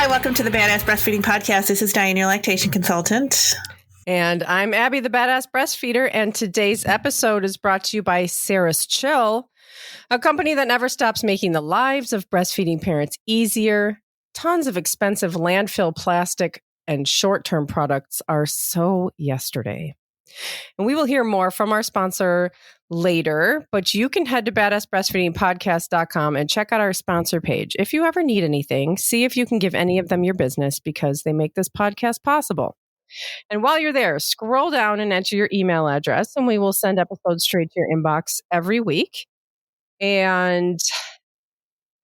Hi, welcome to the Badass Breastfeeding Podcast. This is Dianne, your lactation consultant. And I'm Abby, the Badass Breastfeeder. And today's episode is brought to you by Ceres Chill, a company that never stops making the lives of breastfeeding parents easier. Tons of expensive landfill plastic and short-term products are so yesterday. And we will hear more from our sponsor later, but you can head to badassbreastfeedingpodcast.com and check out our sponsor page. If you ever need anything, see if you can give any of them your business because they make this podcast possible. And while you're there, scroll down and enter your email address, and we will send episodes straight to your inbox every week. And,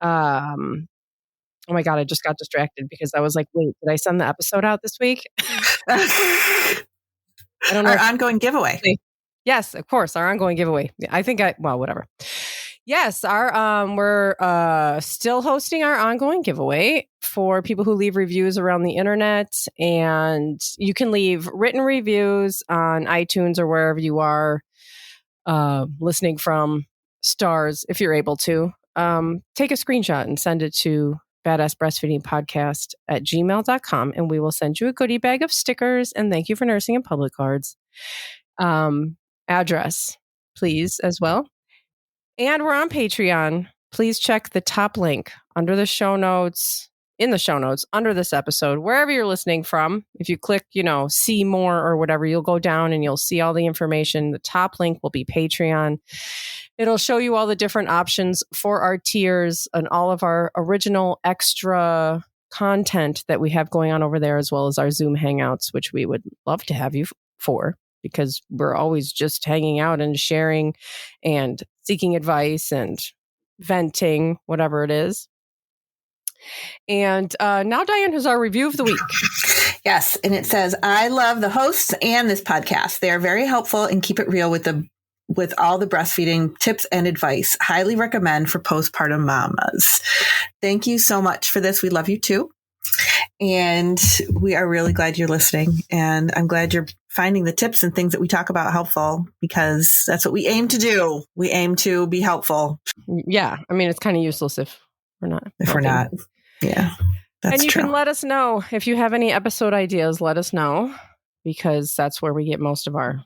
oh my God, I just got distracted because I was like, wait, did I send the episode out this week? I don't know. Our ongoing giveaway. Yes, of course. Our ongoing giveaway. Whatever. Yes, we're still hosting our ongoing giveaway for people who leave reviews around the internet. And you can leave written reviews on iTunes or wherever you are listening from, stars, if you're able to. Take a screenshot and send it to badassbreastfeedingpodcast@gmail.com, and we will send you a goodie bag of stickers and thank you for nursing and public cards. Address, please, as well. And we're on Patreon. Please check the top link under the show notes, under this episode, wherever you're listening from. If you click, see more or whatever, you'll go down and you'll see all the information. The top link will be Patreon. It'll show you all the different options for our tiers and all of our original extra content that we have going on over there, as well as our Zoom Hangouts, which we would love to have you for, because we're always just hanging out and sharing and seeking advice and venting, whatever it is. And now Dianne has our review of the week. Yes, and it says, I love the hosts and this podcast. They are very helpful and keep it real with all the breastfeeding tips and advice. Highly recommend for postpartum mamas. Thank you so much for this. We love you too. And we are really glad you're listening. And I'm glad you're finding the tips and things that we talk about helpful, because that's what we aim to do. We aim to be helpful. Yeah. I mean, it's kind of useless if we're not. Yeah. That's and you true. can let us know if you have any episode ideas. Let us know, because that's where we get most of our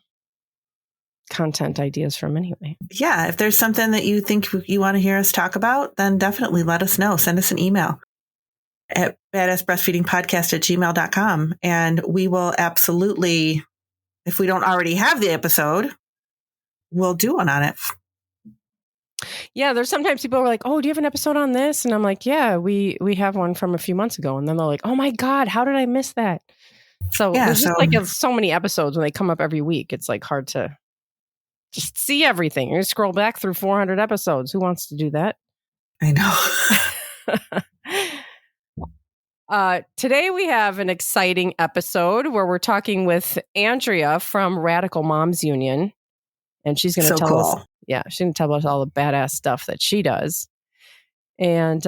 content ideas from anyway. Yeah. If there's something that you think you want to hear us talk about, then definitely let us know. Send us an email at badassbreastfeedingpodcast@gmail.com. And we will absolutely, if we don't already have the episode, we'll do one on it. Yeah, there's sometimes people are like, oh, do you have an episode on this? And I'm like, yeah, we have one from a few months ago. And then they're like, oh my God, how did I miss that? So there's just so many episodes when they come up every week. It's like hard to just see everything. You scroll back through 400 episodes. Who wants to do that? I know. Today we have an exciting episode where we're talking with Andrea from Radical Moms Union. And she's going to tell us. Yeah, she's going to tell us all the badass stuff that she does. And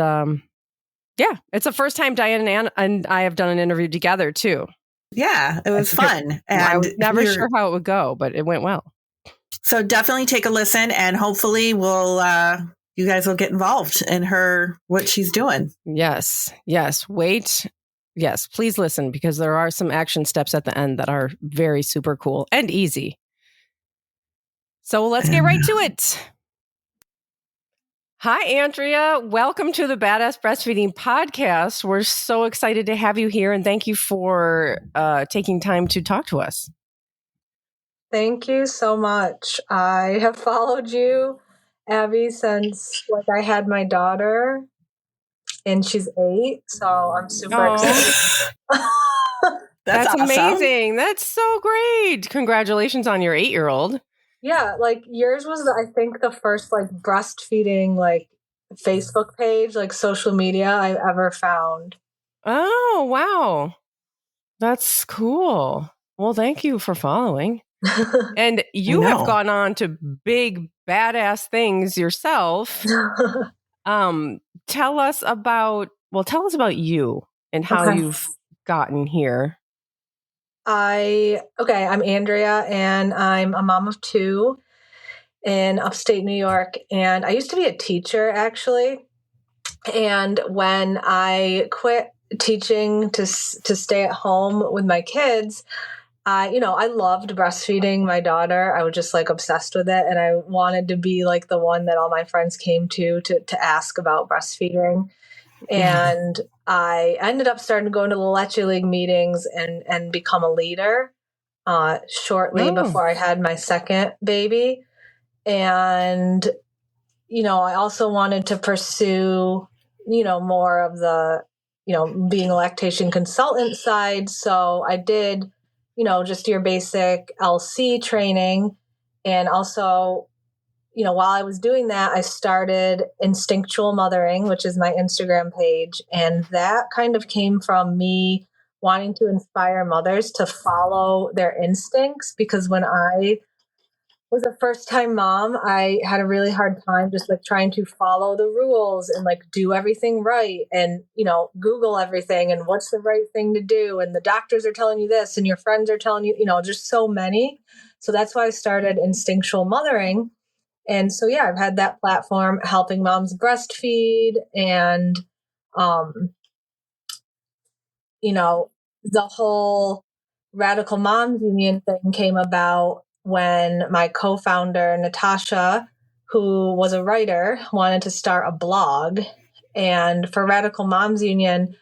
it's the first time Dianne and I have done an interview together too. Yeah, it was fun. And I was never sure how it would go, but it went well. So definitely take a listen, and hopefully you guys will get involved in what she's doing. Yes. Wait. Yes, please listen, because there are some action steps at the end that are very super cool and easy. So let's get right to it. Hi, Andrea. Welcome to the Badass Breastfeeding Podcast. We're so excited to have you here, and thank you for taking time to talk to us. Thank you so much. I have followed you, Abby, since I had my daughter, and she's 8, so I'm super excited. That's awesome. Amazing. That's so great. Congratulations on your 8-year-old. Yeah, yours was, I think, the first breastfeeding Facebook page, social media I've ever found. Oh, wow. That's cool. Well, thank you for following. And you have gone on to big, badass things yourself. Tell us about you and how you've gotten here. I'm Andrea, and I'm a mom of 2 in upstate New York. And I used to be a teacher, actually. And when I quit teaching to stay at home with my kids, I loved breastfeeding my daughter. I was just like obsessed with it. And I wanted to be like the one that all my friends came to ask about breastfeeding. And I ended up starting to go into the Leche League meetings and become a leader shortly before I had my second baby. And, I also wanted to pursue, more of the, being a lactation consultant side. So I did, just your basic LC training. And also, while I was doing that, I started Instinctual Mothering, which is my Instagram page. And that kind of came from me wanting to inspire mothers to follow their instincts, because when I was a first-time mom, I had a really hard time just like trying to follow the rules and like do everything right and, Google everything and what's the right thing to do. And the doctors are telling you this and your friends are telling you, just so many. So that's why I started Instinctual Mothering. And so, yeah, I've had that platform helping moms breastfeed. And, the whole Radical Moms Union thing came about when my co-founder, Natasha, who was a writer, wanted to start a blog. And for Radical Moms Union,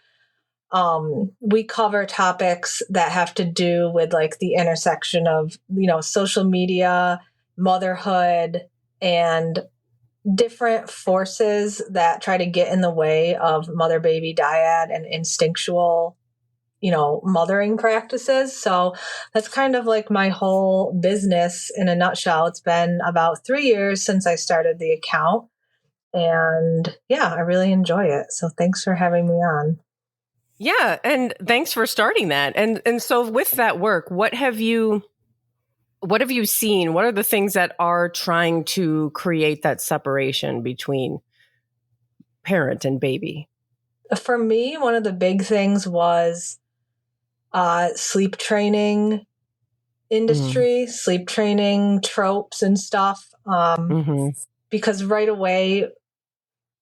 we cover topics that have to do with like the intersection of, social media, motherhood, and different forces that try to get in the way of mother-baby dyad and instinctual mothering practices. So that's kind of like my whole business in a nutshell. It's been about 3 years since I started the account. And yeah, I really enjoy it. So thanks for having me on. Yeah. And thanks for starting that. And so with that work, what have you seen? What are the things that are trying to create that separation between parent and baby? For me, one of the big things was sleep training industry, sleep training tropes and stuff. Because right away,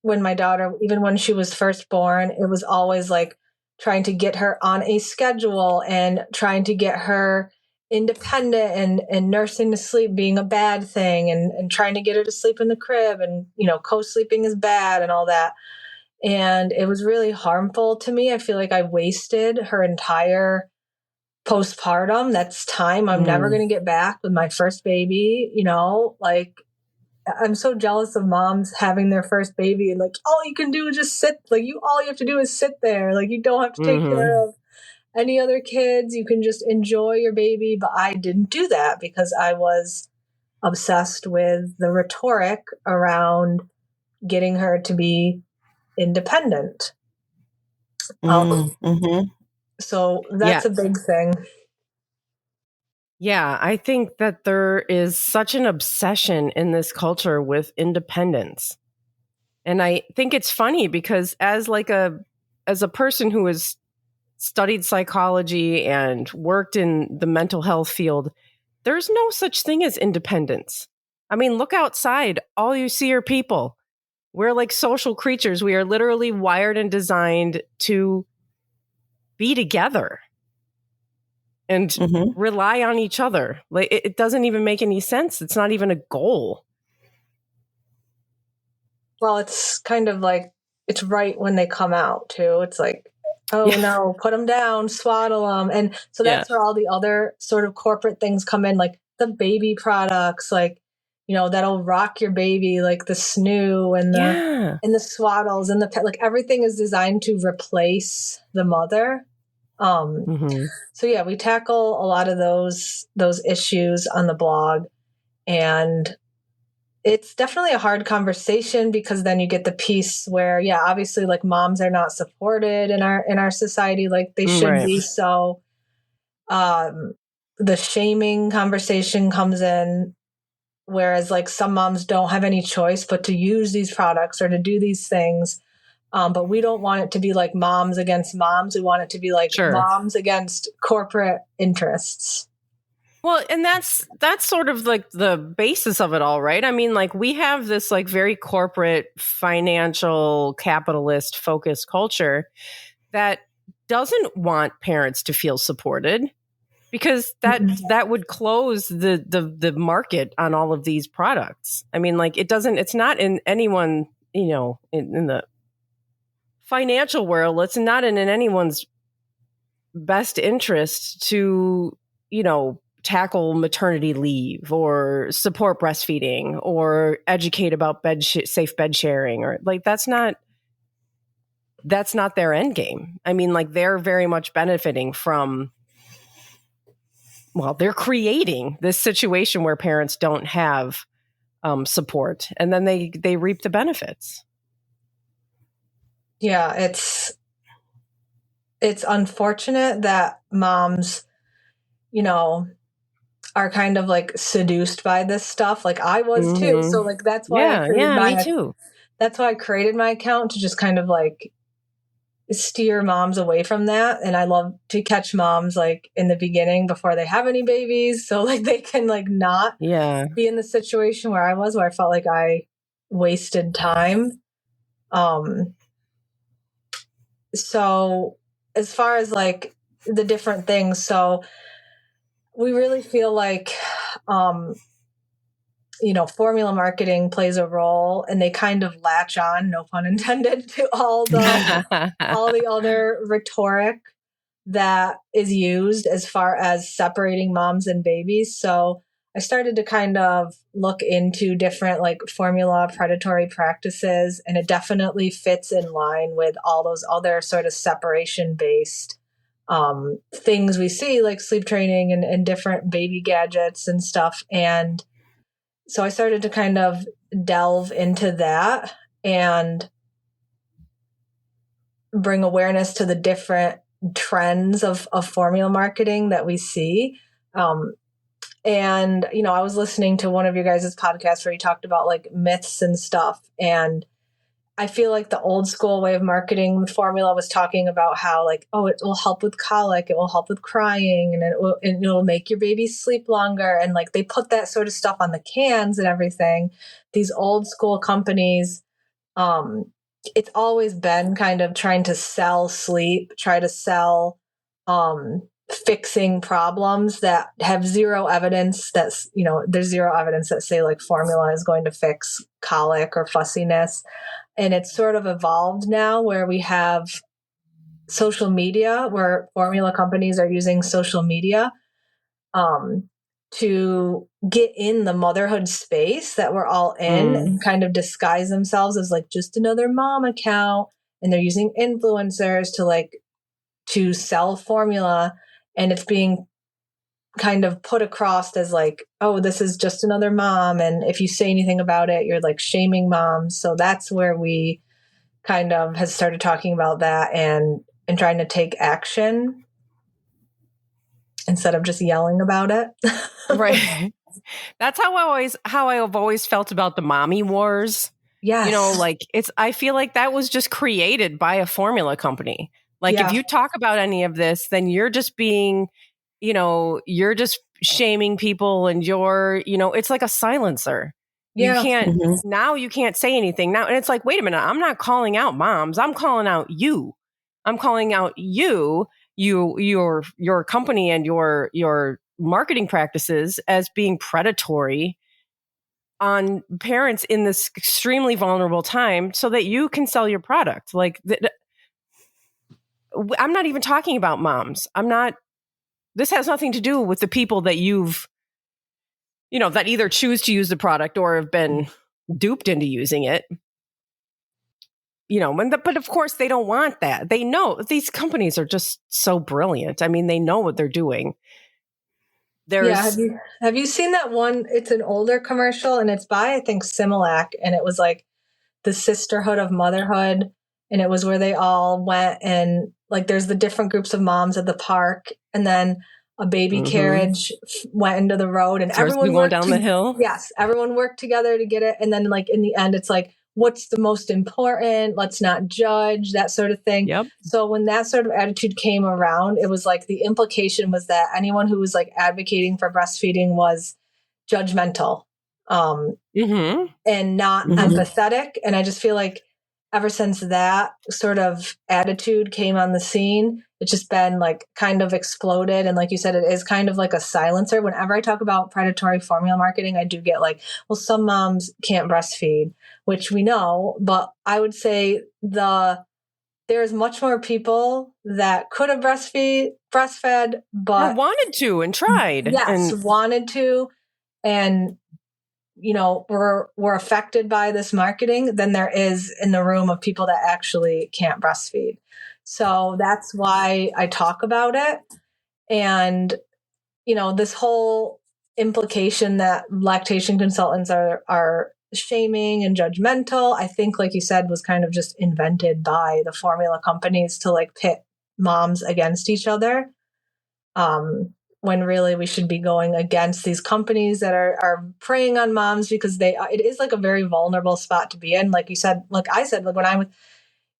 when my daughter, even when she was first born, it was always like trying to get her on a schedule and trying to get her independent and nursing to sleep being a bad thing and trying to get her to sleep in the crib and, co-sleeping is bad and all that. And it was really harmful to me. I feel like I wasted her entire postpartum. That's time I'm never going to get back with my first baby. Like I'm so jealous of moms having their first baby and like all you can do is just sit. Like all you have to do is sit there. Like you don't have to take care of any other kids. You can just enjoy your baby. But I didn't do that because I was obsessed with the rhetoric around getting her to be independent. So that's a big thing. Yeah, I think that there is such an obsession in this culture with independence. And I think it's funny because as a person who has studied psychology and worked in the mental health field, there's no such thing as independence. I mean, look outside. All you see are people. We're like social creatures. We are literally wired and designed to be together and rely on each other. Like it doesn't even make any sense. It's not even a goal. Well, it's kind of like, it's right when they come out too. It's like, no, put them down, swaddle them. And so that's where all the other sort of corporate things come in, like the baby products, like, that'll rock your baby, like the snoo and the swaddles and the pet, like everything is designed to replace the mother. So yeah, we tackle a lot of those issues on the blog, and it's definitely a hard conversation because then you get the piece where, obviously like moms are not supported in our society like they should be. So, the shaming conversation comes in, whereas like some moms don't have any choice but to use these products or to do these things. But we don't want it to be like moms against moms. We want it to be like moms against corporate interests. Well, and that's sort of like the basis of it all, right? I mean, like we have this like very corporate, financial, capitalist focused culture that doesn't want parents to feel supported, because that would close the market on all of these products. I mean, like, it's not in anyone, in the financial world, it's not in anyone's best interest to, tackle maternity leave or support breastfeeding or educate about safe bed sharing, or like, that's not their end game. I mean, like, they're very much benefiting from, they're creating this situation where parents don't have support, and then they reap the benefits. Yeah, it's unfortunate that moms, are kind of like seduced by this stuff. Like I was too. So like that's why me too. That's why I created my account, to just kind of like steer moms away from that. And I love to catch moms like in the beginning before they have any babies, so like they can like not be in the situation where I was, where I felt like I wasted time. So as far as like the different things, so we really feel like formula marketing plays a role, and they kind of latch on, no pun intended, to all the other rhetoric that is used as far as separating moms and babies. So I started to kind of look into different like formula predatory practices, and it definitely fits in line with all those other sort of separation based things we see, like sleep training and different baby gadgets and stuff. And so I started to kind of delve into that and bring awareness to the different trends of formula marketing that we see. And, I was listening to one of your guys' podcasts where you talked about like myths and stuff. And I feel like the old school way of marketing the formula was talking about how like, oh, it will help with colic, it will help with crying, and it will make your baby sleep longer. And like they put that sort of stuff on the cans and everything. These old school companies, it's always been kind of trying to sell sleep, try to sell fixing problems that have zero evidence that's, there's zero evidence that say like formula is going to fix colic or fussiness. And it's sort of evolved now where we have social media, where formula companies are using social media to get in the motherhood space that we're all in and kind of disguise themselves as like just another mom account. And they're using influencers to sell formula. And it's being kind of put across as like, oh, this is just another mom. And if you say anything about it, you're like shaming moms. So that's where we kind of has started talking about that and trying to take action instead of just yelling about it. Right. That's how I've always felt about the mommy wars. Yes. I feel like that was just created by a formula company. Like if you talk about any of this, then you're just being, you're just shaming people, and it's like a silencer. Yeah. You can't, now you can't say anything now. And it's like, wait a minute, I'm not calling out moms. I'm calling out you. I'm calling out your company and your marketing practices as being predatory on parents in this extremely vulnerable time so that you can sell your product. Like, I'm not even talking about moms. This has nothing to do with the people that you've, that either choose to use the product or have been duped into using it. But of course they don't want that. They know these companies are just so brilliant. I mean, they know what they're doing. Have you seen that one? It's an older commercial, and it's by, I think, Similac, and it was like the sisterhood of motherhood. And it was where they all went, and like there's the different groups of moms at the park, and then a baby carriage went into the road, and everyone going down the hill. Yes, everyone worked together to get it. And then like in the end, it's like, what's the most important? Let's not judge, that sort of thing. Yep. So when that sort of attitude came around, it was like the implication was that anyone who was like advocating for breastfeeding was judgmental and not empathetic. And I just feel like ever since that sort of attitude came on the scene, it's just been like kind of exploded. And like you said, it is kind of like a silencer. Whenever I talk about predatory formula marketing, I do get like, well, some moms can't breastfeed, which we know, but I would say there's much more people that could have breastfed, but or wanted to and tried. Yes, And wanted to, and were affected by this marketing than there is in the room of people that actually can't breastfeed. So that's why I talk about it. And, this whole implication that lactation consultants are shaming and judgmental, I think, like you said, was kind of just invented by the formula companies to like pit moms against each other. When really we should be going against these companies that are preying on moms, because it is like a very vulnerable spot to be in. Like you said, like I said, like when I'm with,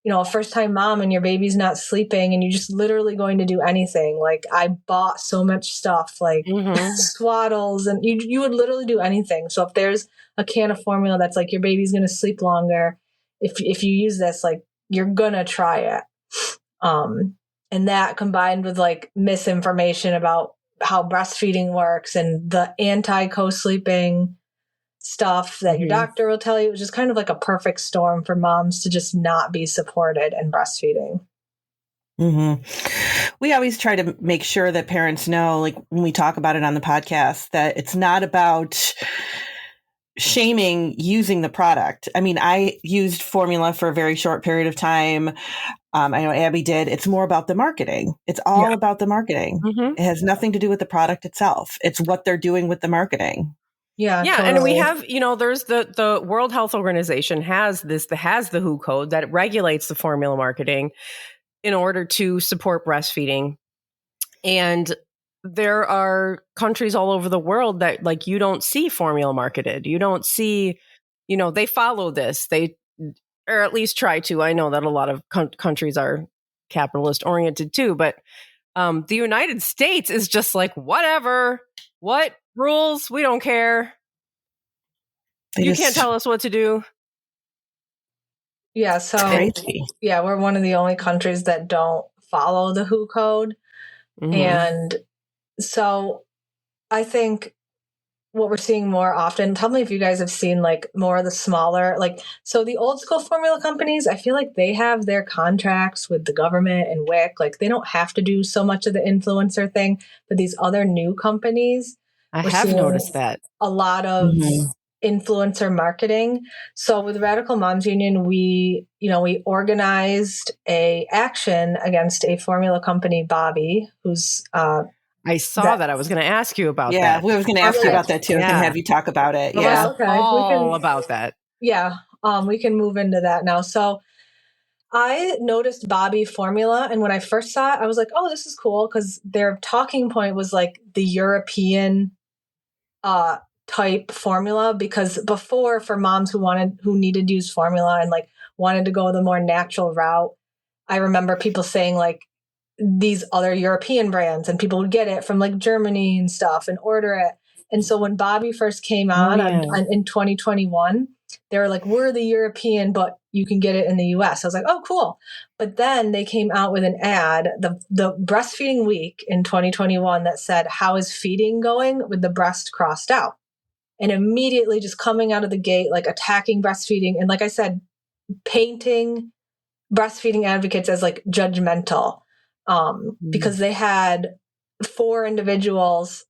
a first time mom and your baby's not sleeping and you're just literally going to do anything. Like I bought so much stuff, like swaddles, and you would literally do anything. So if there's a can of formula that's like your baby's going to sleep longer, if you use this, like you're going to try it. And that combined with like misinformation about how breastfeeding works and the anti-co-sleeping stuff that your doctor will tell you, it was just kind of like a perfect storm for moms to just not be supported in breastfeeding. We always try to make sure that parents know, like when we talk about it on the podcast, that it's not about shaming using the product. I mean, I used formula for a very short period of time. I know Abby did. It's more about the marketing. It's all about the marketing. It has nothing to do with the product itself. It's what they're doing with the marketing. Yeah. Totally. And we have, there's the World Health Organization has the WHO code that regulates the formula marketing in order to support breastfeeding. And there are countries all over the world that like you don't see formula marketed. You don't see, they follow this. Or at least try to. I know that a lot of countries are capitalist oriented too, but the United States is just like, whatever, what rules? We don't care. You can't tell us what to do. Yeah. So we're one of the only countries that don't follow the WHO code. And so I think what we're seeing more often, tell me if you guys have seen like more of the smaller, like, so the old school formula companies, I feel like they have their contracts with the government and WIC, like they don't have to do so much of the influencer thing, but these other new companies, I have noticed that a lot of influencer marketing. So with Radical Moms Union, we organized a action against a formula company, Bobbie, who's, I saw that. I was going to ask you about that. Yeah, we were going to ask you about that too. I can have you talk about it. Yeah. Okay. All about that. Yeah. We can move into that now. So I noticed Bobbie formula. And when I first saw it, I was like, oh, this is cool. Because their talking point was like the European type formula. Because before, for moms who needed to use formula and like wanted to go the more natural route, I remember people saying like, these other European brands, and people would get it from like Germany and stuff and order it. And so when Bobbie first came on in 2021, they were like, we're the European, but you can get it in the US. I was like, oh, cool. But then they came out with an ad, the breastfeeding week in 2021, that said, how is feeding going, with the breast crossed out. And immediately just coming out of the gate, like attacking breastfeeding. And like I said, painting breastfeeding advocates as like judgmental. Because they had 4 individuals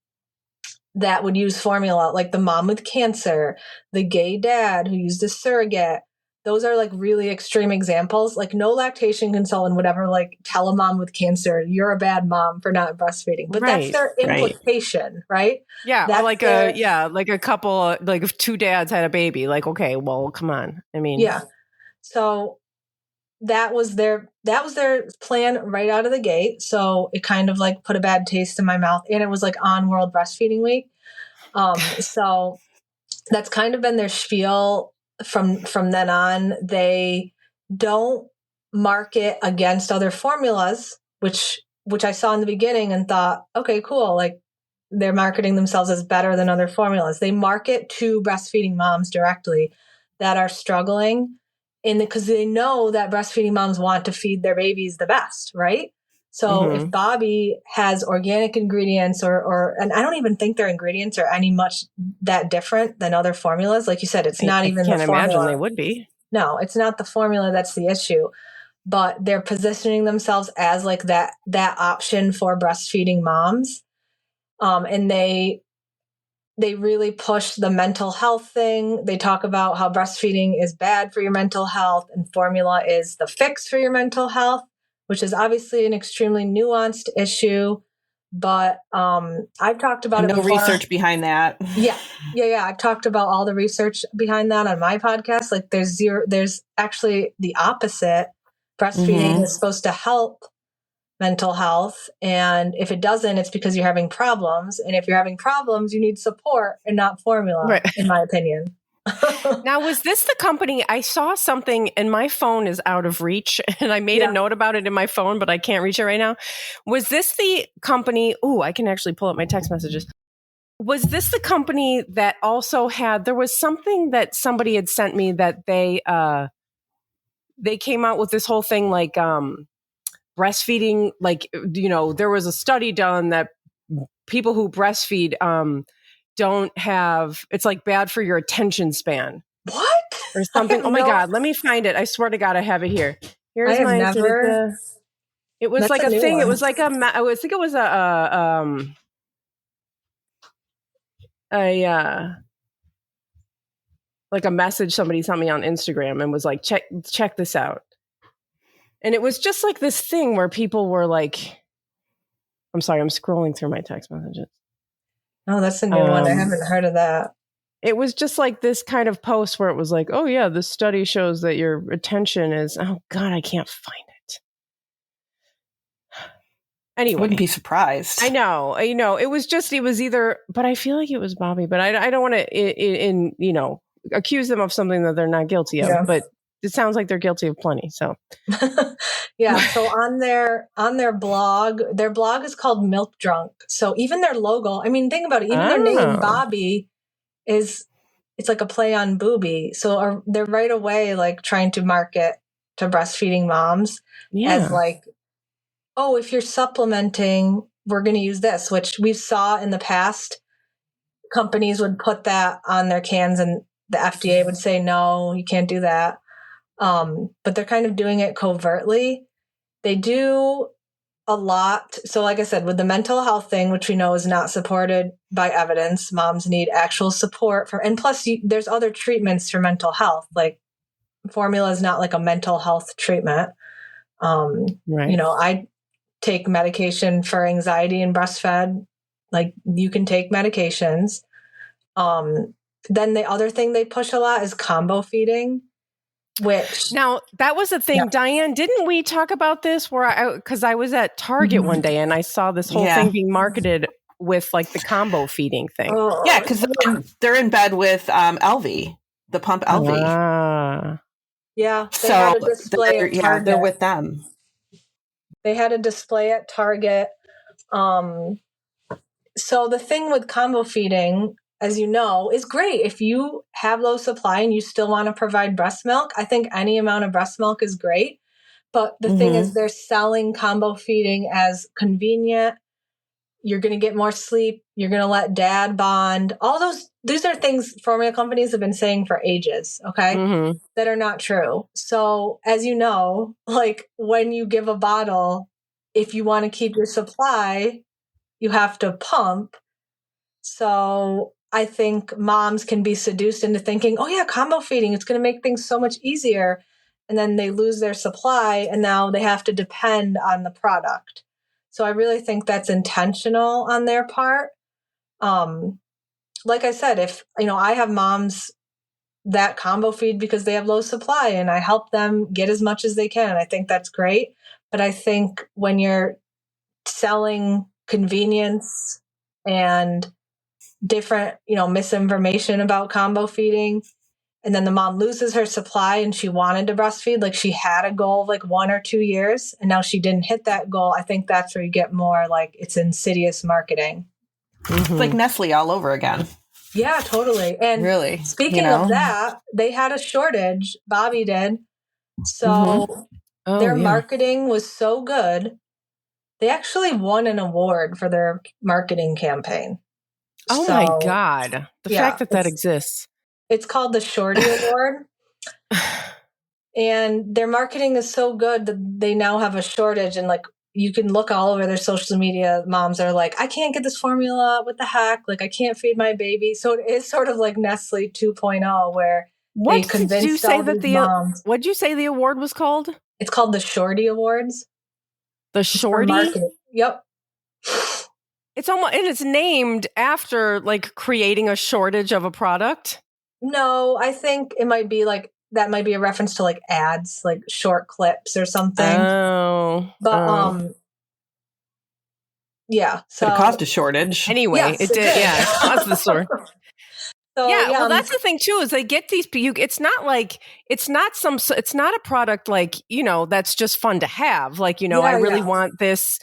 that would use formula, like the mom with cancer, the gay dad who used a surrogate. Those are like really extreme examples. Like no lactation consultant would ever like tell a mom with cancer, you're a bad mom for not breastfeeding. But that's their implication, right? Yeah. That's like a couple, like if 2 dads had a baby, like, okay, well, come on. I mean, yeah. So that was their plan right out of the gate. So it kind of like put a bad taste in my mouth, and it was like on World Breastfeeding Week. So that's kind of been their spiel from then on. They don't market against other formulas, which I saw in the beginning and thought, okay, cool. Like they're marketing themselves as better than other formulas. They market to breastfeeding moms directly that are struggling. because they know that breastfeeding moms want to feed their babies the best, right? So if Bobbie has organic ingredients and I don't even think their ingredients are any much that different than other formulas. Like you said, it's not even the formula. I can't imagine they would be. No, it's not the formula that's the issue, but they're positioning themselves as like that option for breastfeeding moms. And they really push the mental health thing. They talk about how breastfeeding is bad for your mental health and formula is the fix for your mental health, which is obviously an extremely nuanced issue. But I've talked about it before. No research behind that. Yeah. I've talked about all the research behind that on my podcast. Like there's actually the opposite. Breastfeeding is supposed to help mental health. And if it doesn't, it's because you're having problems. And if you're having problems, you need support and not formula, right, in my opinion. Now, was this the company? I saw something and my phone is out of reach and I made a note about it in my phone, but I can't reach it right now. Was this the company? Oh, I can actually pull up my text messages. Was this the company that also there was something that somebody had sent me that they came out with this whole thing like breastfeeding, like, there was a study done that people who breastfeed don't have, it's like bad for your attention span. What? Or something. Oh my God, let me find it. I swear to God, I have it here. Here's my, it was like a thing. One. It was like I think it was like a message somebody sent me on Instagram and was like, check this out. And it was just like this thing where people were like, I'm sorry, I'm scrolling through my text messages. Oh, that's a new one. I haven't heard of that. It was just like this kind of post where it was like, oh yeah, this study shows that your attention is, oh God, I can't find it. Anyway. Wouldn't be surprised. I know. It was either, but I feel like it was Bobbie, but I don't want to, accuse them of something that they're not guilty of, but it sounds like they're guilty of plenty. So, yeah. So on their blog is called Milk Drunk. So even their logo, I mean, think about it. Even their name, Bobbie, it's like a play on boobie. So they're right away like trying to market to breastfeeding moms as like, oh, if you're supplementing, we're going to use this, which we saw in the past. Companies would put that on their cans and the FDA would say, no, you can't do that. But they're kind of doing it covertly. They do a lot. So like I said, with the mental health thing, which we know is not supported by evidence, moms need actual support and plus there's other treatments for mental health. Like formula is not like a mental health treatment. Right. I take medication for anxiety and breastfed. Like you can take medications. Then the other thing they push a lot is combo feeding. Now that was the thing, Dianne, didn't we talk about this because I was at Target one day and I saw this whole thing being marketed with like the combo feeding thing. Oh. Yeah. Cause they're in bed with, Elvie, the pump Elvie. Yeah. They had a display at Target. They're with them. They had a display at Target. So the thing with combo feeding, as you know, is great. If you have low supply and you still want to provide breast milk, I think any amount of breast milk is great. But the thing is, they're selling combo feeding as convenient. You're going to get more sleep. You're going to let dad bond. These are things formula companies have been saying for ages, okay, that are not true. So as you know, like when you give a bottle, if you want to keep your supply, you have to pump. So I think moms can be seduced into thinking, oh yeah, combo feeding, it's going to make things so much easier. And then they lose their supply and now they have to depend on the product. So I really think that's intentional on their part. Like I said, if, I have moms that combo feed because they have low supply and I help them get as much as they can. I think that's great. But I think when you're selling convenience and different, misinformation about combo feeding, and then the mom loses her supply and she wanted to breastfeed, like she had a goal of like 1 or 2 years and now she didn't hit that goal. I think that's where you get more like it's insidious marketing. It's like Nestle all over again. Yeah, totally. And really, speaking of that, they had a shortage. Bobbie did So their yeah. marketing was so good. They actually won an award for their marketing campaign. Oh my God. The fact that exists. It's called the Shorty Award. And their marketing is so good that they now have a shortage. And like, you can look all over their social media. Moms are like, I can't get this formula. What the heck? Like, I can't feed my baby. So it is sort of like Nestle 2.0, where they convinced all these moms. What did you say the award was called? It's called the Shorty Awards. The Shorty? Yep. It's almost, and it's named after like creating a shortage of a product. No, I think it might be like, that might be a reference to like ads, like short clips or something. Oh. But yeah. So it caused a shortage. Anyway, yes, it did. Yeah, it caused the shortage. So, yeah, well, that's the thing too, is they get these, it's not a product like, that's just fun to have. Like, I really want this,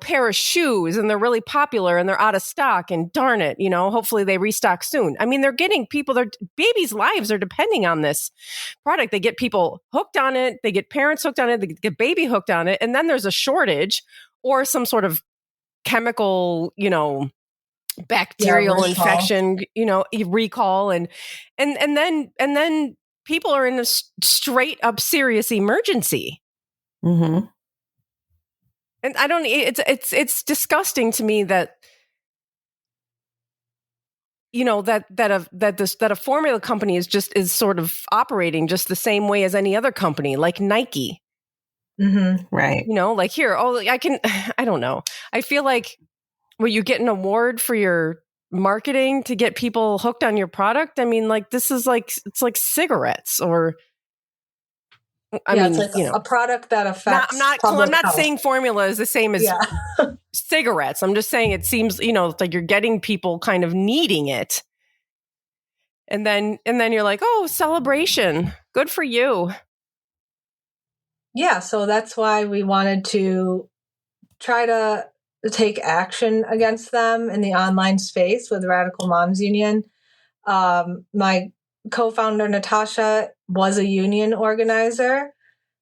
pair of shoes, and they're really popular and they're out of stock, and darn it, hopefully they restock soon. I mean, they're getting people, their babies' lives are depending on this product. They get people hooked on it. They get parents hooked on it. They get baby hooked on it. And then there's a shortage or some sort of chemical, bacterial infection, recall, and then people are in a straight up serious emergency. Mm-hmm. And I don't. It's disgusting to me that that a formula company is sort of operating just the same way as any other company, like Nike. Mm-hmm. Right. Like here. I don't know. I feel like. Well, you get an award for your marketing to get people hooked on your product. I mean, like, this is like, it's like cigarettes, or I mean, it's like a product that affects. I'm not saying formula is the same as cigarettes. I'm just saying it seems, like you're getting people kind of needing it. And then you're like, oh, celebration. Good for you. Yeah. So that's why we wanted to try to take action against them in the online space with Radical Moms Union. My co-founder, Natasha, was a union organizer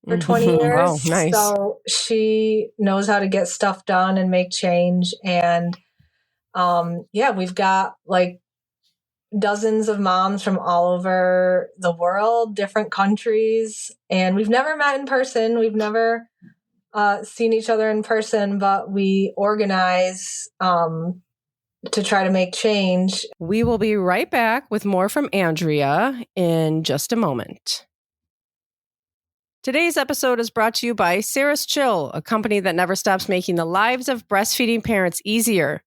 for 20 years. Wow, nice. So she knows how to get stuff done and make change. And we've got like dozens of moms from all over the world, different countries, and we've never met in person. We've never seen each other in person, but we organize to try to make change. We will be right back with more from Andrea in just a moment. Today's episode is brought to you by Ceres Chill, a company that never stops making the lives of breastfeeding parents easier.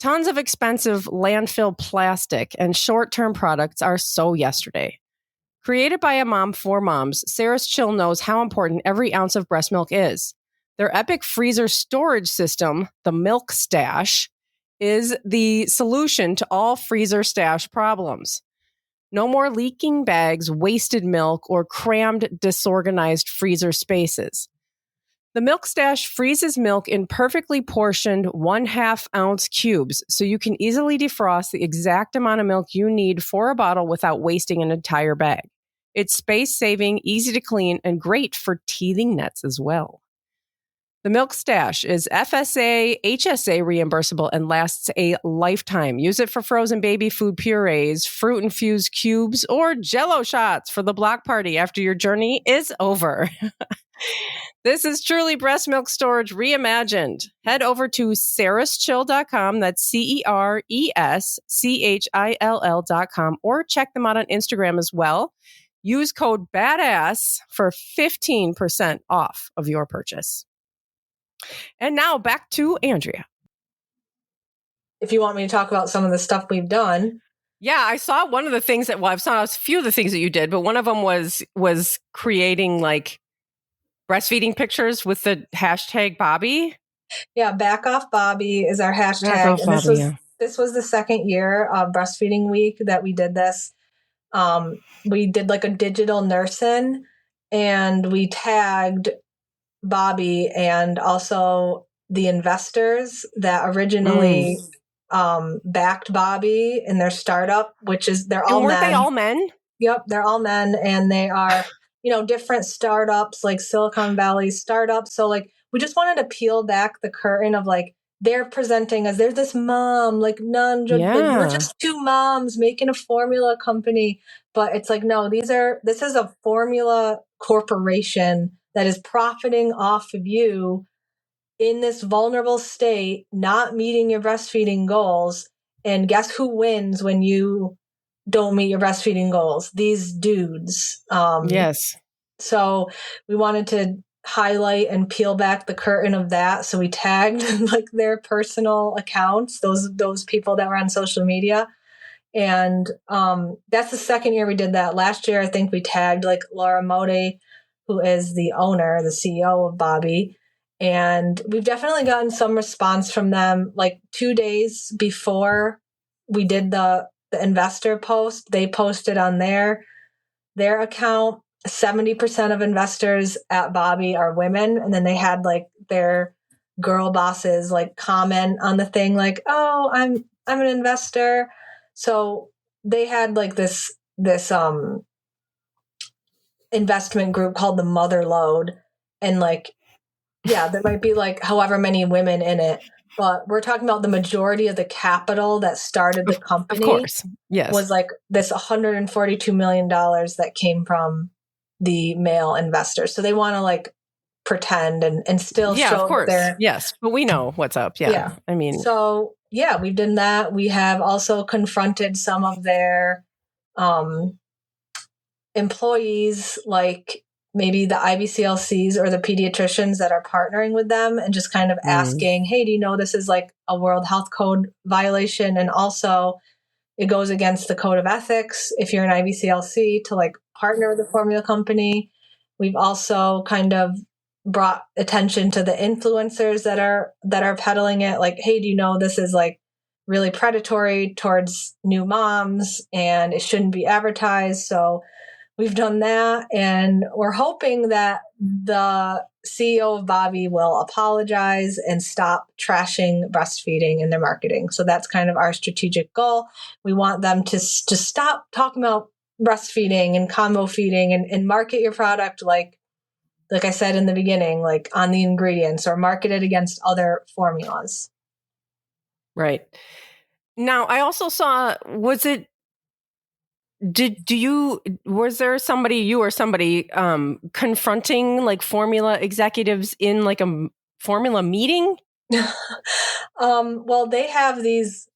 Tons of expensive landfill plastic and short-term products are so yesterday. Created by a mom for moms, Ceres Chill knows how important every ounce of breast milk is. Their epic freezer storage system, the Milk Stash, is the solution to all freezer stash problems. No more leaking bags, wasted milk, or crammed, disorganized freezer spaces. The Milk Stash freezes milk in perfectly portioned 1/2 ounce cubes, so you can easily defrost the exact amount of milk you need for a bottle without wasting an entire bag. It's space-saving, easy to clean, and great for teething nets as well. The Milk Stash is FSA, HSA reimbursable and lasts a lifetime. Use it for frozen baby food purees, fruit-infused cubes, or Jell-O shots for the block party after your journey is over. This is truly breast milk storage reimagined. Head over to cereschill.com, that's CERESCHILL.com, or check them out on Instagram as well. Use code BADASS for 15% off of your purchase. And now back to Andrea. If you want me to talk about some of the stuff we've done. Yeah, I saw one of the things I saw a few of the things that you did, but one of them was creating like breastfeeding pictures with the hashtag Bobbie. Yeah, backoffbobbie is our hashtag. And this was the second year of Breastfeeding Week that we did this. We did like a digital nursing, and we tagged Bobbie and also the investors that originally backed Bobbie in their startup, which is they're all men. Weren't they all men? Yep, they're all men, and they are different startups, like Silicon Valley startups. So like, we just wanted to peel back the curtain of like, they're presenting as they're this mom, like we're just two moms making a formula company. But it's like, no, this is a formula corporation that is profiting off of you in this vulnerable state, not meeting your breastfeeding goals. And guess who wins when you don't meet your breastfeeding goals? These dudes. Yes. So we wanted to highlight and peel back the curtain of that. So we tagged like their personal accounts, those people that were on social media. And that's the second year we did that. Last year, I think we tagged like Laura Modi, who is the owner, the CEO of Bobbie. And we've definitely gotten some response from them. Like 2 days before we did the investor post, they posted on their account, 70% of investors at Bobbie are women. And then they had like their girl bosses like comment on the thing like, oh, I'm an investor. So they had like this investment group called the Mother Load. And like, yeah, there might be like however many women in it, but we're talking about the majority of the capital that started the company. Of course. Yes. Was like this $142 million that came from the male investors. So they want to like pretend and still show of course. their... Yes, but we know what's up. Yeah. I mean... So yeah, we've done that. We have also confronted some of their employees, like maybe the IBCLCs or the pediatricians that are partnering with them, and just kind of asking, hey, do you know this is like a World Health Code violation? And also it goes against the code of ethics if you're an IBCLC to like partner with a formula company. We've also kind of brought attention to the influencers that are peddling it. Like, hey, do you know this is like really predatory towards new moms and it shouldn't be advertised? So we've done that, and we're hoping that the CEO of Bobbie will apologize and stop trashing breastfeeding in their marketing. So that's kind of our strategic goal. We want them to stop talking about breastfeeding and combo feeding and market your product like I said in the beginning, like on the ingredients, or market it against other formulas. Right. Now, I also saw, was there somebody, you or somebody, confronting like formula executives in like a formula meeting? Well, they have these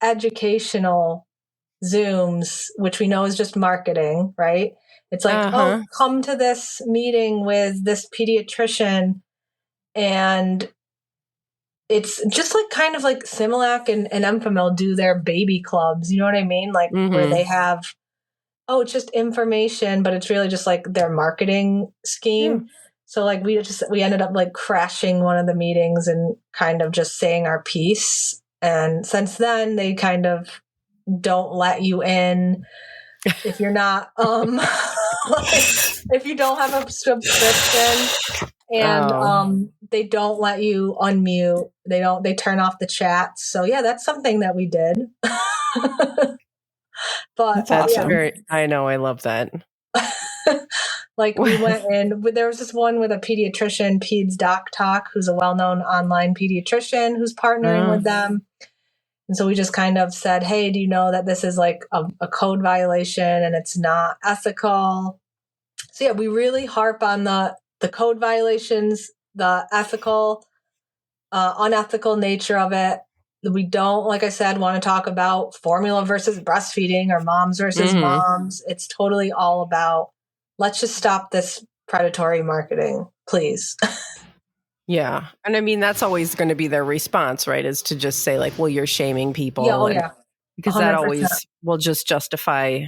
educational Zooms, which we know is just marketing, right? It's like, oh, come to this meeting with this pediatrician. And it's just like kind of like Similac and Enfamil do their baby clubs. You know what I mean? Like where they have, oh, it's just information, but it's really just like their marketing scheme. So like we ended up like crashing one of the meetings and kind of just saying our piece. And since then they kind of don't let you in if you're not if you don't have a subscription, and they don't let you unmute. They turn off the chats. So yeah, that's something that we did. But that's I know, I love that. Like we went in, there was this one with a pediatrician, Peds Doc Talk, who's a well-known online pediatrician who's partnering with them. And so we just kind of said, hey, do you know that this is like a code violation and it's not ethical? So yeah, we really harp on the code violations, the ethical, unethical nature of it. We don't, like I said, want to talk about formula versus breastfeeding or moms versus moms. It's totally all about, let's just stop this predatory marketing, please. Yeah. And I mean, that's always going to be their response, right? Is to just say like, well, you're shaming people. Yeah. Because 100%. That always will just justify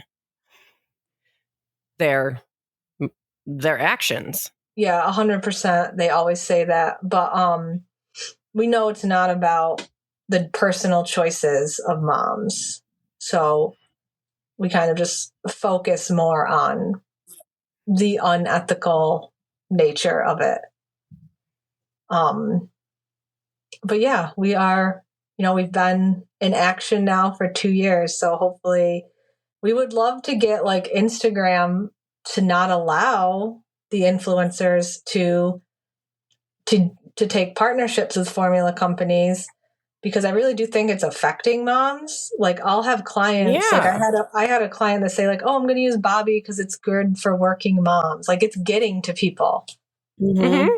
their actions. Yeah, 100%. They always say that. But we know it's not about the personal choices of moms. So we kind of just focus more on the unethical nature of it. But yeah, we are, we've been in action now for 2 years. So hopefully we would love to get like Instagram to not allow the influencers to take partnerships with formula companies, because I really do think it's affecting moms. Like, I'll have clients, like I had a client that say like, oh, I'm going to use Bobbie because it's good for working moms. Like, it's getting to people. Mm-hmm.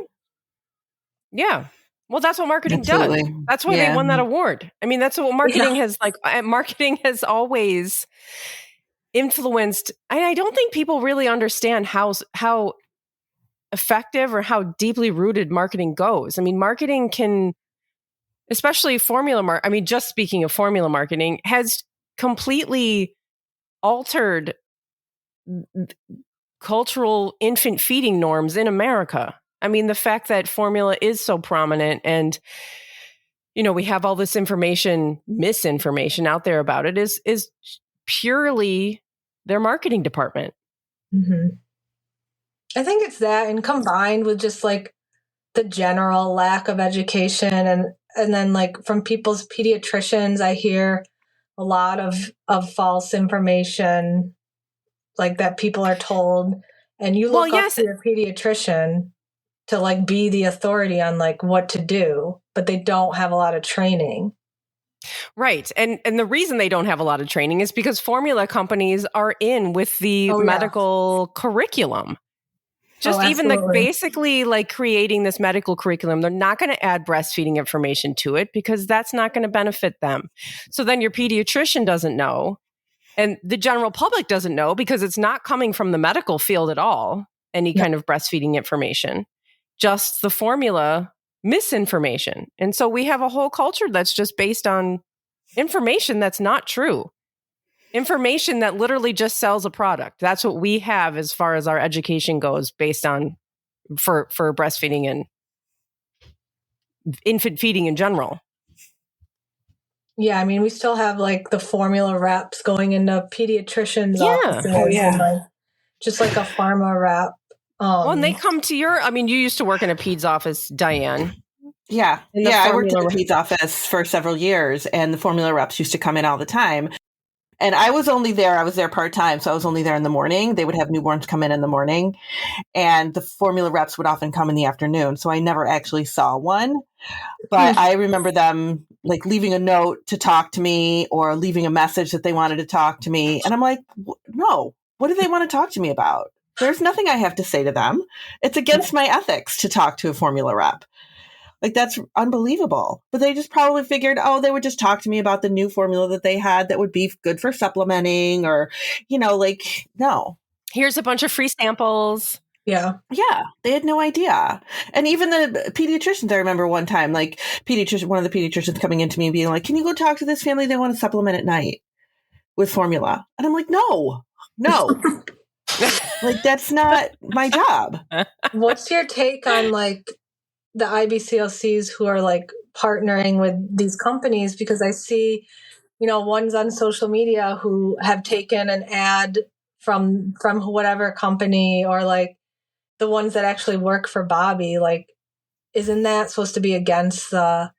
Yeah. Well, that's what marketing does. That's why they won that award. I mean, that's what marketing has, like, marketing has always influenced. I don't think people really understand how effective or how deeply rooted marketing goes. I mean, marketing can, especially just speaking of formula marketing, has completely altered cultural infant feeding norms in America. I mean, the fact that formula is so prominent and, we have all this misinformation out there about it is purely their marketing department. Mm-hmm. I think it's that, and combined with just like the general lack of education, and then like from people's pediatricians, I hear a lot of false information, like that people are told, and you look up to your pediatrician to like be the authority on like what to do, but they don't have a lot of training. Right. And the reason they don't have a lot of training is because formula companies are in with the medical curriculum. Just even basically like creating this medical curriculum, they're not going to add breastfeeding information to it because that's not going to benefit them. So then your pediatrician doesn't know, and the general public doesn't know because it's not coming from the medical field at all, any kind of breastfeeding information, just the formula misinformation. And so we have a whole culture that's just based on information that's not true. Information that literally just sells a product. That's what we have as far as our education goes, based on for breastfeeding and infant feeding in general. Yeah, I mean, we still have like the formula reps going into pediatricians' offices, and like just like a pharma rep. When they come to you used to work in a peds office, Dianne. Yeah. I worked in the peds office for several years, and the formula reps used to come in all the time. And I was there part-time, so I was only there in the morning. They would have newborns come in the morning, and the formula reps would often come in the afternoon. So I never actually saw one, but I remember them like leaving a note to talk to me or leaving a message that they wanted to talk to me. And I'm like, no, what do they want to talk to me about? There's nothing I have to say to them. It's against my ethics to talk to a formula rep. Like, that's unbelievable. But they just probably figured, they would just talk to me about the new formula that they had that would be good for supplementing, or, no. Here's a bunch of free samples. Yeah. Yeah. They had no idea. And even the pediatricians, I remember one time, like one of the pediatricians coming into me and being like, can you go talk to this family? They want to supplement at night with formula. And I'm like, no. Like, that's not my job. What's your take on like the IBCLCs who are like partnering with these companies? Because I see, ones on social media who have taken an ad from whatever company, or like the ones that actually work for Bobbie. Like, isn't that supposed to be against the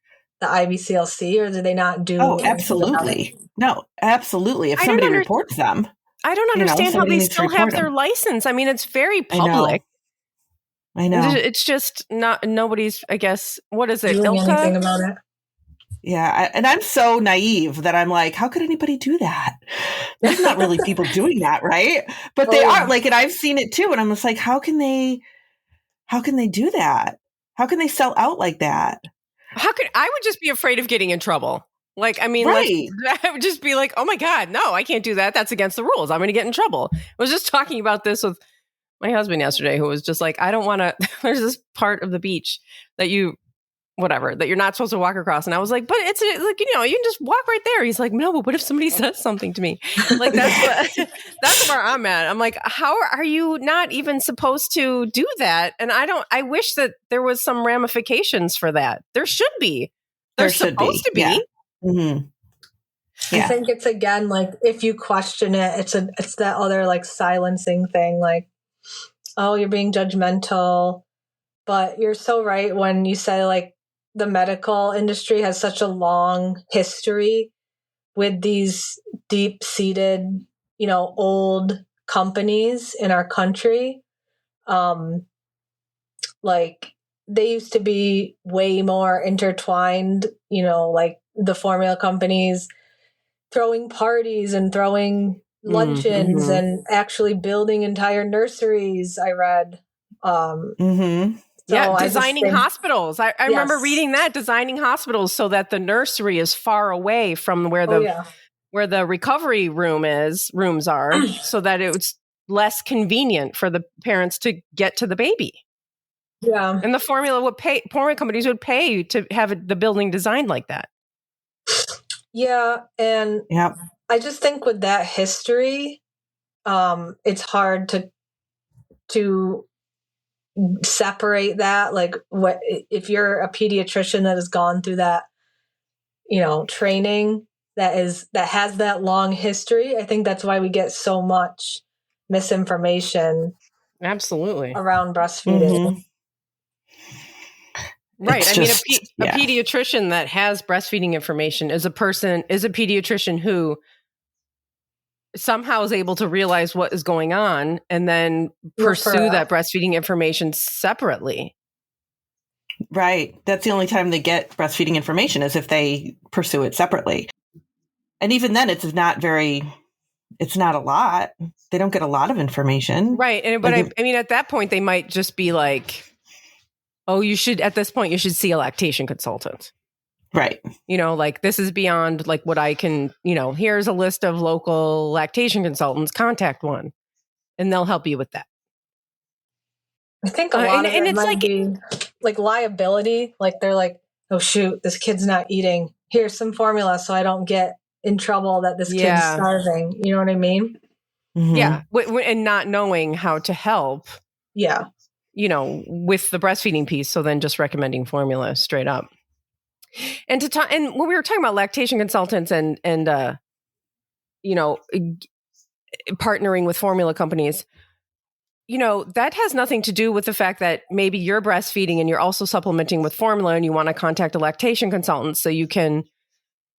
IBCLC, or do they not do? Oh, absolutely. No, absolutely. If somebody reports them. I don't understand how they still have their license. I mean, it's very public. I know. It's just nobody's, I guess, what is it? Doing anything about it. Yeah. And I'm so naive that I'm like, how could anybody do that? There's not really people doing that, right? But they are, like, and I've seen it too. And I'm just like, how can they do that? How can they sell out like that? I would just be afraid of getting in trouble. Like, I mean, I would just be like, oh my God, no, I can't do that. That's against the rules. I'm going to get in trouble. I was just talking about this with my husband yesterday, who was just like, I don't want to, there's this part of the beach that you're not supposed to walk across. And I was like, but it's like, you can just walk right there. He's like, no, but what if somebody says something to me? Like, that's where I'm at. I'm like, how are you not even supposed to do that? And I wish that there was some ramifications for that. There should be. There's supposed to be. Yeah. Mm-hmm. Yeah. I think it's, again, like, if you question it, it's that other like silencing thing, like, oh, you're being judgmental. But you're so right when you say like the medical industry has such a long history with these deep-seated, old companies in our country. Like they used to be way more intertwined, like the formula companies throwing parties and throwing luncheons and actually building entire nurseries, I read. Designing hospitals. I remember reading that, designing hospitals so that the nursery is far away from where the recovery rooms are, so that it's less convenient for the parents to get to the baby. Yeah. And the formula companies would pay to have the building designed like that. Yeah. And I just think with that history, it's hard to separate that. Like, what if you're a pediatrician that has gone through that, training that has that long history? I think that's why we get so much misinformation. Absolutely. Around breastfeeding. Right. I mean, a pediatrician that has breastfeeding information is a pediatrician who somehow is able to realize what is going on and then pursue that breastfeeding information separately. Right. That's the only time they get breastfeeding information is if they pursue it separately. And even then, it's not a lot. They don't get a lot of information. Right. But I mean, at that point, they might just be like, oh, you should see a lactation consultant. Right. Like this is beyond like what I can, here's a list of local lactation consultants, contact one, and they'll help you with that. I think a lot of it might be like liability. Like they're like, oh shoot, this kid's not eating. Here's some formula so I don't get in trouble that this kid's starving. You know what I mean? Mm-hmm. Yeah. And not knowing how to help. Yeah. With the breastfeeding piece. So then just recommending formula straight up. And and when we were talking about lactation consultants and partnering with formula companies, that has nothing to do with the fact that maybe you're breastfeeding and you're also supplementing with formula and you want to contact a lactation consultant so you can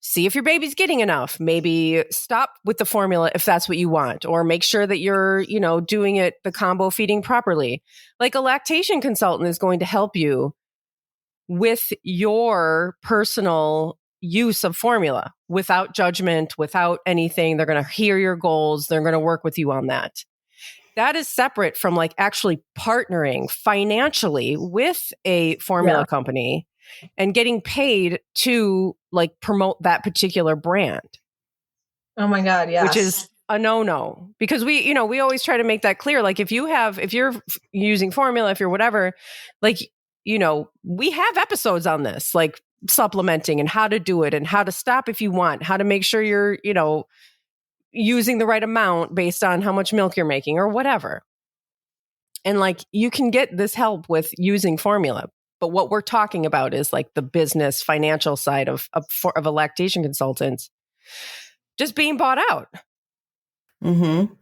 see if your baby's getting enough. Maybe stop with the formula if that's what you want, or make sure that you're, doing the combo feeding properly. Like a lactation consultant is going to help you with your personal use of formula without judgment, without anything. They're going to hear your goals. They're going to work with you on that. That is separate from like actually partnering financially with a formula company and getting paid to like promote that particular brand. Oh my God. Yes. Which is a no-no, because we always try to make that clear. Like if you're using formula, if you're whatever, like, we have episodes on this, like supplementing and how to do it and how to stop if you want, how to make sure you're, using the right amount based on how much milk you're making or whatever. And like, you can get this help with using formula. But what we're talking about is like the business financial side of a lactation consultant just being bought out. Mm-hmm.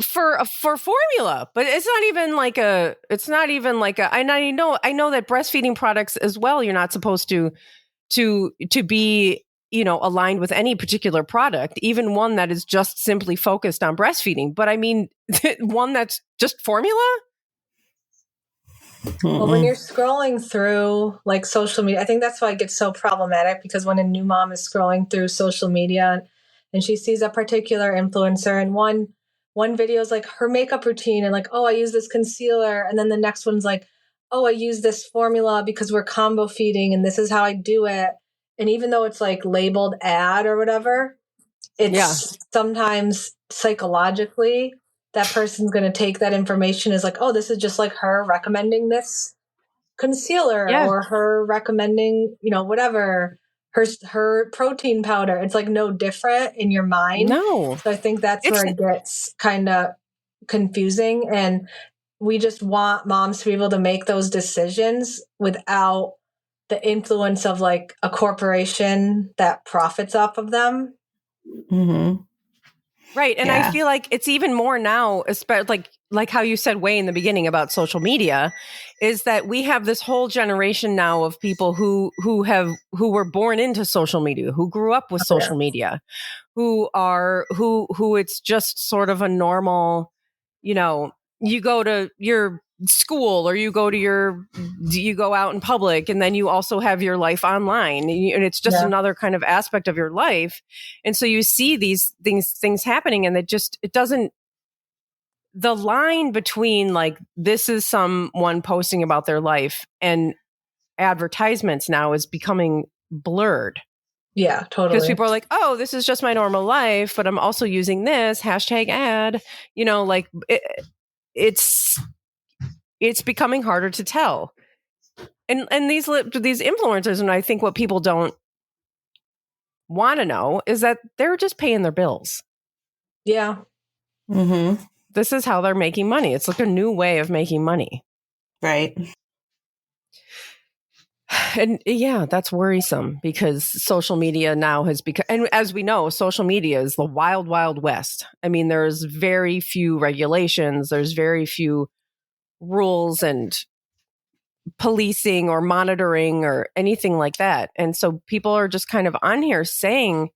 For formula, but it's not even like a. I know that breastfeeding products as well. You're not supposed to be aligned with any particular product, even one that is just simply focused on breastfeeding. But I mean, one that's just formula. Well, when you're scrolling through like social media, I think that's why it gets so problematic, because when a new mom is scrolling through social media and she sees a particular influencer and one video is like her makeup routine and like, oh, I use this concealer. And then the next one's like, oh, I use this formula because we're combo feeding and this is how I do it. And even though it's like labeled ad or whatever, it's sometimes psychologically that person's going to take that information as like, oh, this is just like her recommending this concealer or her recommending, whatever, her protein powder. It's like no different in your mind. No. So I think that's where it gets kind of confusing. And we just want moms to be able to make those decisions without the influence of like a corporation that profits off of them. Mm-hmm. Right. And I feel like it's even more now, especially like how you said way in the beginning about social media, is that we have this whole generation now of people who were born into social media, who grew up with social media, who it's just sort of a normal, you know, you go to your school or you go out in public, and then you also have your life online, and it's just another kind of aspect of your life. And so you see these things happening, and it doesn't, the line between like, this is someone posting about their life and advertisements now is becoming blurred. Yeah, totally. Because people are like, oh, this is just my normal life, but I'm also using this #ad, you know, like it's becoming harder to tell. And these influencers, and I think what people don't want to know is that they're just paying their bills. Yeah. Mm-hmm. This is how they're making money. It's like a new way of making money. Right. And yeah, that's worrisome because social media now has become, and as we know, social media is the wild, wild west. I mean, there's very few regulations. There's very few rules and policing or monitoring or anything like that. And so people are just kind of on here saying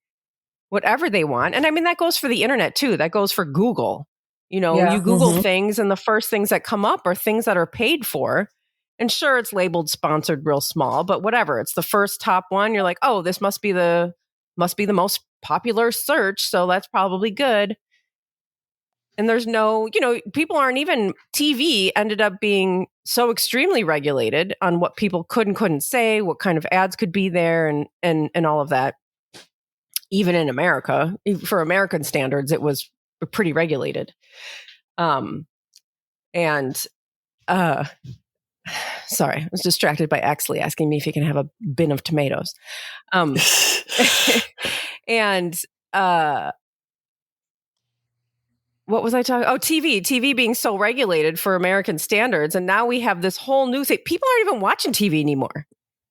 whatever they want. And I mean, that goes for the internet too. That goes for Google. You know, you Google things and the first things that come up are things that are paid for. And sure, it's labeled sponsored real small, but whatever. It's the first top one. You're like, oh, this must be the most popular search. So that's probably good. And there's no, you know, people aren't even, TV ended up being so extremely regulated on what people could and couldn't say, what kind of ads could be there, and all of that. Even in America, for American standards, it was pretty regulated. Sorry, I was distracted by Axley asking me if he can have a bin of tomatoes. And what was I talking? Oh, TV being so regulated for American standards. And now we have this whole new thing. People aren't even watching TV anymore.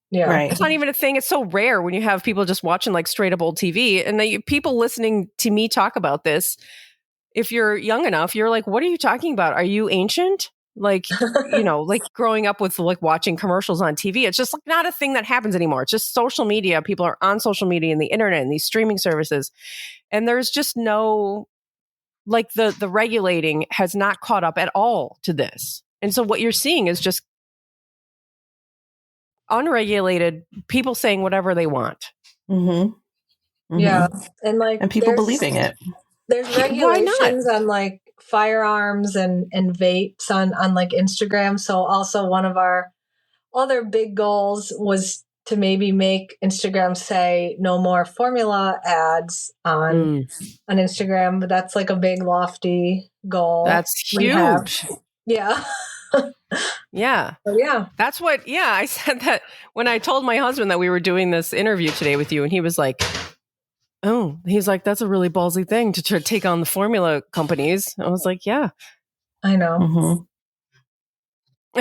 Yeah. Right. It's not even a thing. It's so rare when you have people just watching like straight up old TV. And people listening to me talk about this, if you're young enough, you're like, what are you talking about? Are you ancient? Like, you know, like growing up with like watching commercials on TV. It's just like not a thing that happens anymore. It's just social media. People are on social media and the internet and these streaming services. And there's just no, like the regulating has not caught up at all to this. And so what you're seeing is just unregulated people saying whatever they want. Mm-hmm. Mm-hmm. Yeah. And people believing it. There's regulations on like firearms and vapes on like Instagram. So also one of our other big goals was to maybe make Instagram say no more formula ads on Instagram, but that's like a big lofty goal. That's huge. Yeah. Yeah. Yeah. That's what, I said that when I told my husband that we were doing this interview today with you, and he was like, oh, he's like, that's a really ballsy thing to try to take on the formula companies. I was like, yeah. I know. Mm-hmm.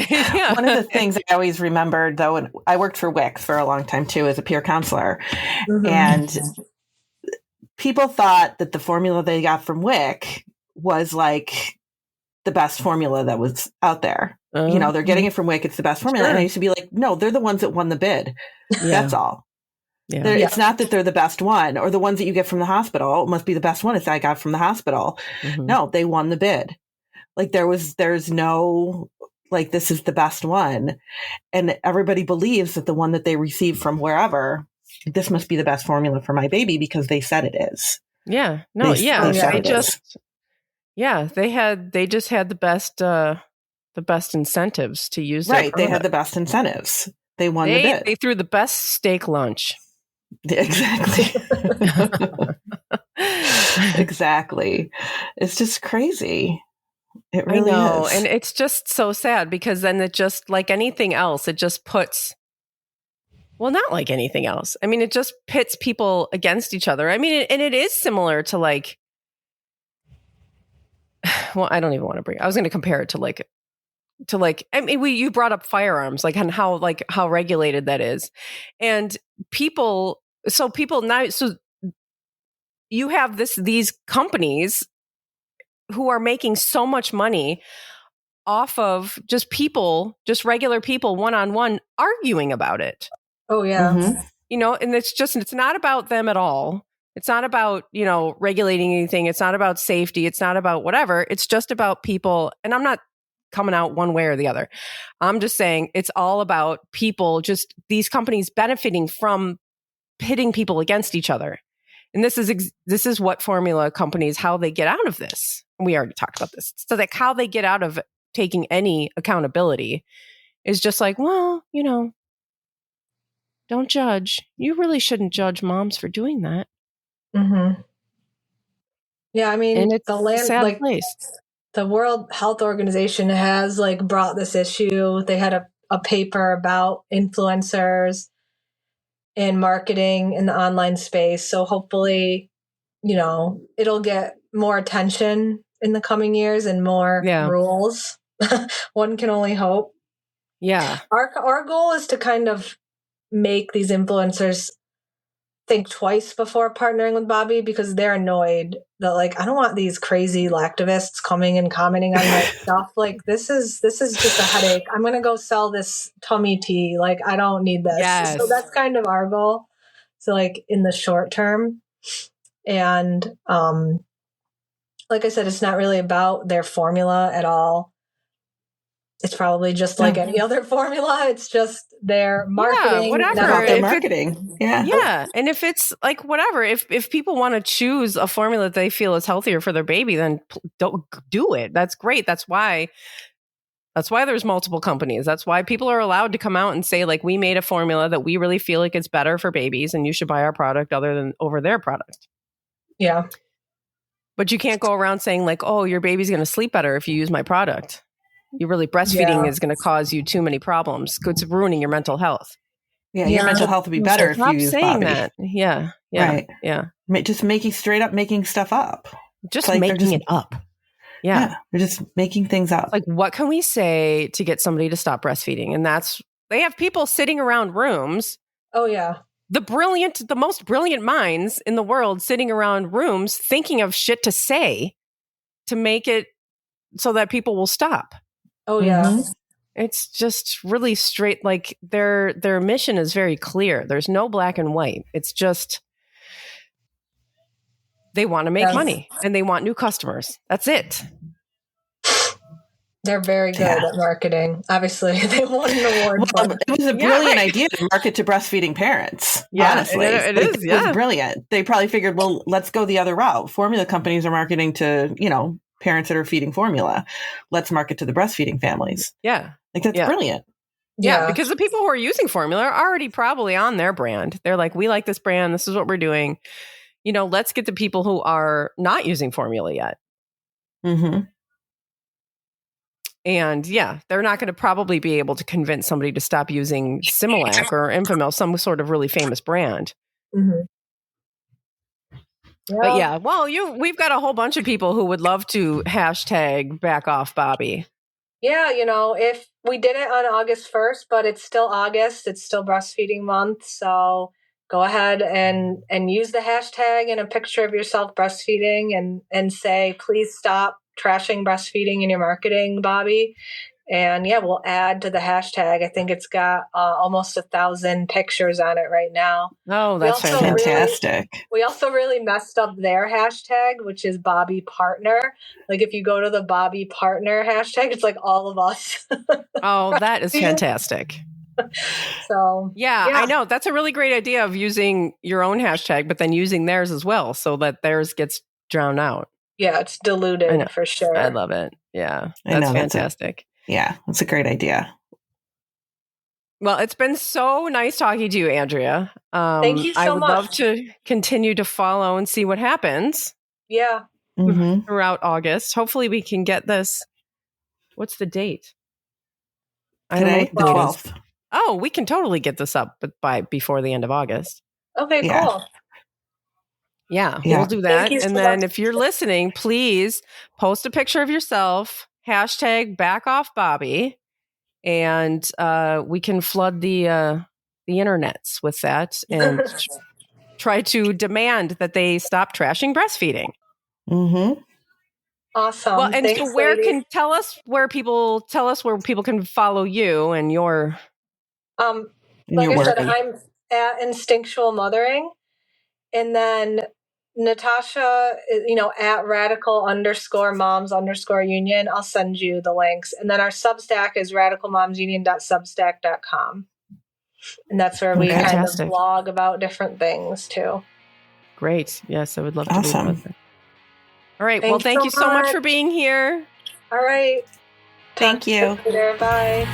Yeah. One of the things I always remembered, though, and I worked for Wix for a long time, too, as a peer counselor. Mm-hmm. And people thought that the formula they got from Wix was like the best formula that was out there. You know, they're getting it from Wix. It's the best formula. Sure. And I used to be like, no, they're the ones that won the bid. Yeah. That's all. Yeah. It's not that they're the best one, or the ones that you get from the hospital must be the best one. It's I got from the hospital. Mm-hmm. No, they won the bid. Like there's no, like, this is the best one. And everybody believes that the one that they received from wherever, this must be the best formula for my baby because they said it is. Yeah. No, they just had the best incentives to use. Right. They had the best incentives. They won the bid. They threw the best steak lunch. Exactly. Exactly. It's just crazy. It really is. And it's just so sad because then it just, like anything else, it just puts, well, not like anything else. I mean, it just pits people against each other. I mean, and it is similar to like, well, I don't even want to I was going to compare it to like, I mean, you brought up firearms, like, and how regulated that is. And people now, so you have these companies who are making so much money off of just regular people one-on-one arguing about it. Oh yeah. Mm-hmm. You know, and it's not about them at all. It's not about, regulating anything. It's not about safety. It's not about whatever. It's just about people. And I'm not coming out one way or the other. I'm just saying it's all about people, just these companies benefiting from pitting people against each other. And this is what formula companies, how they get out of this. We already talked about this. So like how they get out of taking any accountability is just like, well, don't judge. You really shouldn't judge moms for doing that. Mm-hmm. Yeah, I mean, and it's a sad place. The World Health Organization has brought this issue. They had a paper about influencers and marketing in the online space. So hopefully, it'll get more attention in the coming years and more rules. One can only hope. Yeah. Our goal is to kind of make these influencers think twice before partnering with Bobbie, because they're annoyed that I don't want these crazy lactivists coming and commenting on my stuff. This is just a headache. I'm going to go sell this tummy tea. I don't need this. Yes. So that's kind of our goal. So in the short term. And like I said, it's not really about their formula at all. It's probably just like any other formula. It's just their marketing. Yeah, whatever. About their marketing. Yeah. And if it's whatever, if people want to choose a formula that they feel is healthier for their baby, then don't do it. That's great. That's why there's multiple companies. That's why people are allowed to come out and say, we made a formula that we really feel like it's better for babies and you should buy our product other than over their product. Yeah. But you can't go around saying oh, your baby's going to sleep better if you use my product. You really breastfeeding is going to cause you too many problems. It's ruining your mental health. Yeah, your mental health would be better if you use saying Bobbie. That. Yeah. Right. Yeah. Just making stuff up. Just making it up. Yeah. They're just making things up. What can we say to get somebody to stop breastfeeding? And they have people sitting around rooms. Oh, yeah. The most brilliant minds in the world sitting around rooms thinking of shit to say to make it so that people will stop. Oh, yeah. Mm-hmm. It's just really straight. Their mission is very clear. There's no black and white. It's just they want to make money and they want new customers. That's it. They're very good at marketing. Obviously, they won an award. Well, it was a brilliant idea to market to breastfeeding parents. Yeah, honestly, it is. It was brilliant. They probably figured, well, let's go the other route. Formula companies are marketing to, parents that are feeding formula. Let's market to the breastfeeding families. Yeah. That's brilliant. Yeah, because the people who are using formula are already probably on their brand. They're we like this brand. This is what we're doing. Let's get the people who are not using formula yet. Mm-hmm. And they're not going to probably be able to convince somebody to stop using Similac or Enfamil, some sort of really famous brand. Mm-hmm. Yeah. But we've got a whole bunch of people who would love to hashtag #backoffbobbie. Yeah, if we did it on August 1st, but it's still August, it's still breastfeeding month. So go ahead and use the hashtag and a picture of yourself breastfeeding and say, please stop trashing breastfeeding in your marketing, Bobbie. And we'll add to the hashtag. I think it's got almost 1,000 pictures on it right now. Oh, that's fantastic. We also really messed up their hashtag, which is bobbiepartner. If you go to the bobbiepartner hashtag, it's all of us. Oh, that is fantastic. So yeah, I know. That's a really great idea of using your own hashtag, but then using theirs as well so that theirs gets drowned out. Yeah, it's diluted for sure. I love it. Yeah, that's fantastic. That's a great idea. Well, it's been so nice talking to you, Andrea. Thank you so much. I would love to continue to follow and see what happens. Yeah. Mm-hmm. Throughout August. Hopefully we can get this. What's the date? Today, the 12th. Oh, we can totally get this up before the end of August. Okay, cool. Yeah, we'll do that. And then if you're listening, please post a picture of yourself, #backoffbobbie, and we can flood the internets with that and try to demand that they stop trashing breastfeeding. Mm-hmm. Awesome. Well, and thanks, so tell us where people can follow you and your like I said, I'm at Instinctual Mothering. And then Natasha, at radical_moms_union. I'll send you the links. And then our Substack is radicalmomsunion.substack.com. And that's where we kind of blog about different things too. Great. Yes, I would love to read about that. All right. Thank you so much for being here. All right. Thank you. Later. Bye.